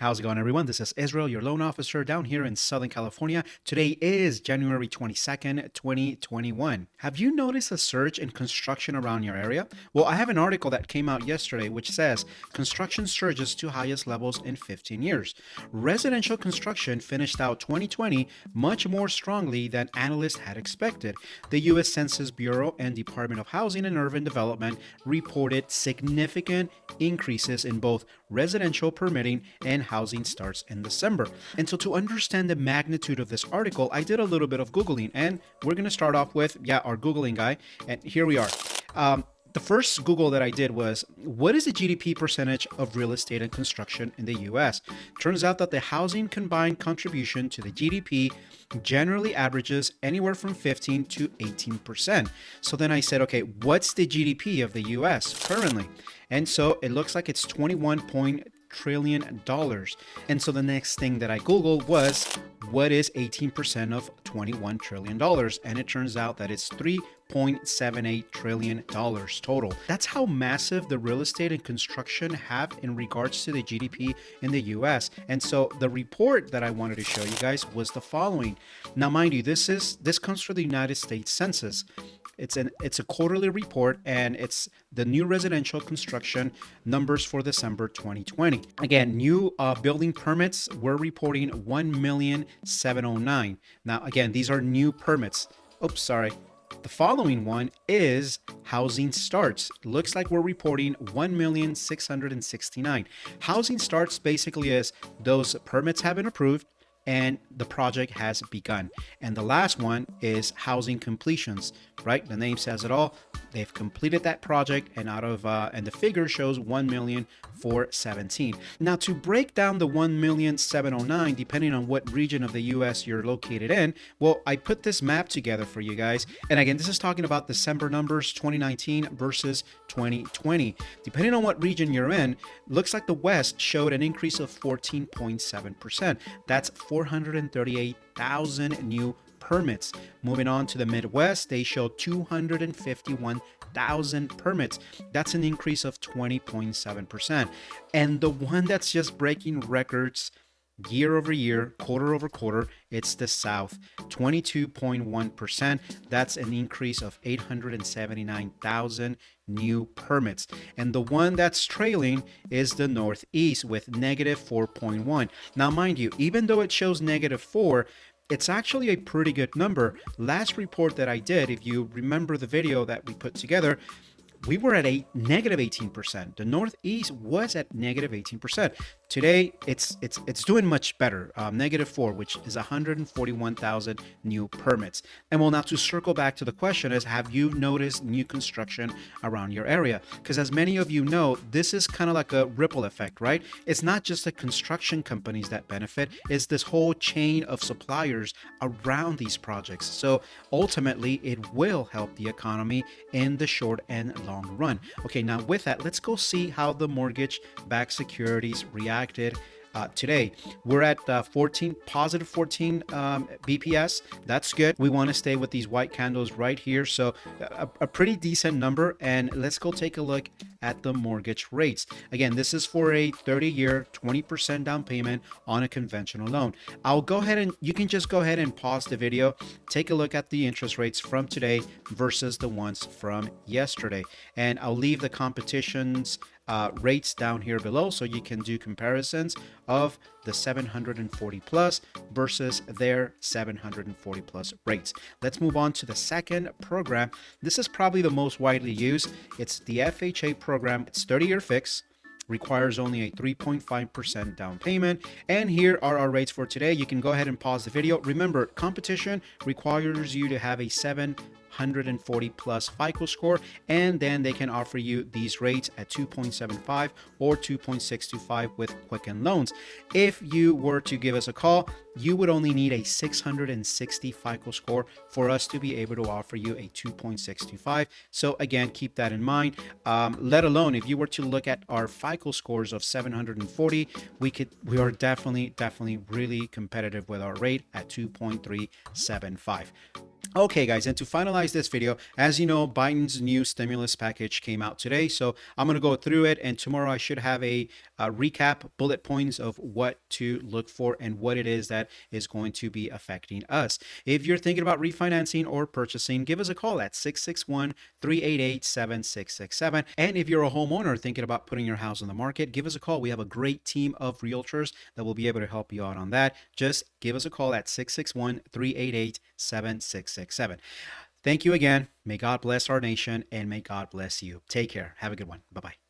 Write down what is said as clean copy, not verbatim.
How's it going, everyone? This is Israel, your loan officer down here in Southern California. Today is January 22nd, 2021. Have you noticed a surge in construction around your area? Well, I have an article that came out yesterday which says construction surges to highest levels in 15 years. Residential construction finished out 2020 much more strongly than analysts had expected. The U.S. Census Bureau and Department of Housing and Urban Development reported significant increases in both residential permitting and housing starts in December. And so to understand the magnitude of this article, I did a little bit of Googling, and we're going to start off with, our Googling guy. And here we are. The first Google that I did was, what is the GDP percentage of real estate and construction in the US? Turns out that the housing combined contribution to the GDP generally averages anywhere from 15 to 18%. So then I said, okay, what's the GDP of the US currently? And so it looks like it's 21 trillion dollars. And so the next thing that I Googled was, what is 18% of $21 trillion? And it turns out that it's $3.78 trillion total. That's how massive the real estate and construction have in regards to the GDP in the US. And so the report that I wanted to show you guys was the following. Now, mind you, this comes from the United States Census. It's a quarterly report, and it's the new residential construction numbers for December 2020. Again, new building permits, we're reporting 1,709,000. Now, again, these are new permits. Oops, sorry. The following one is housing starts. Looks like we're reporting 1,669,000. Housing starts basically is those permits have been approved and the project has begun. And the last one is housing completions, right? The name says it all. They've completed that project, and and the figure shows 1,417,000. Now, to break down the 1,709,000, depending on what region of the US you're located in, well, I put this map together for you guys. And again, this is talking about December numbers 2019 versus 2020. Depending on what region you're in, looks like the West showed an increase of 14.7%. That's 438,000 new permits. Moving on to the Midwest, they showed 251,000 permits. That's an increase of 20.7%. And the one that's just breaking records year over year, quarter over quarter, it's the South, 22.1%. That's an increase of 879,000 new permits. And the one that's trailing is the Northeast with negative 4.1. Now, mind you, even though it shows negative 4, it's actually a pretty good number. Last report that I did, if you remember the video that we put together, we were at a negative 18%. The Northeast was at negative 18%. Today, it's doing much better, negative 4, which is 141,000 new permits. And well, now to circle back to the question is, have you noticed new construction around your area? Because as many of you know, this is kind of like a ripple effect, right? It's not just the construction companies that benefit, it's this whole chain of suppliers around these projects. So ultimately, it will help the economy in the short and long run. Okay, now with that, let's go see how the mortgage-backed securities reacted today. We're at 14 BPS. That's good. We want to stay with these white candles right here. So a pretty decent number. And let's go take a look at the mortgage rates. Again, this is for a 30-year, 20% down payment on a conventional loan. I'll go ahead and you can just go ahead and pause the video, take a look at the interest rates from today versus the ones from yesterday. And I'll leave the competition's rates down here below so you can do comparisons of the 740 plus versus their 740 plus rates. Let's move on to the second program. This is probably the most widely used. It's the FHA program. It's 30-year fix, requires only a 3.5% down payment. And here are our rates for today. You can go ahead and pause the video. Remember, competition requires you to have a 740 plus FICO score, and then they can offer you these rates at 2.75 or 2.625 with Quicken Loans. If you were to give us a call, you would only need a 660 FICO score for us to be able to offer you a 2.625. So again, keep that in mind. Let alone if you were to look at our FICO scores of 740, we are definitely really competitive with our rate at 2.375. Okay, guys, and to finalize this video, as you know, Biden's new stimulus package came out today, so I'm going to go through it, and tomorrow I should have a recap bullet points of what to look for and what it is that is going to be affecting us. If you're thinking about refinancing or purchasing, give us a call at 661 388 7667. And if you're a homeowner thinking about putting your house on the market, give us a call. We have a great team of realtors that will be able to help you out on that. Just give us a call at 661 388 7667. Thank you again. May God bless our nation and may God bless you. Take care. Have a good one. Bye bye.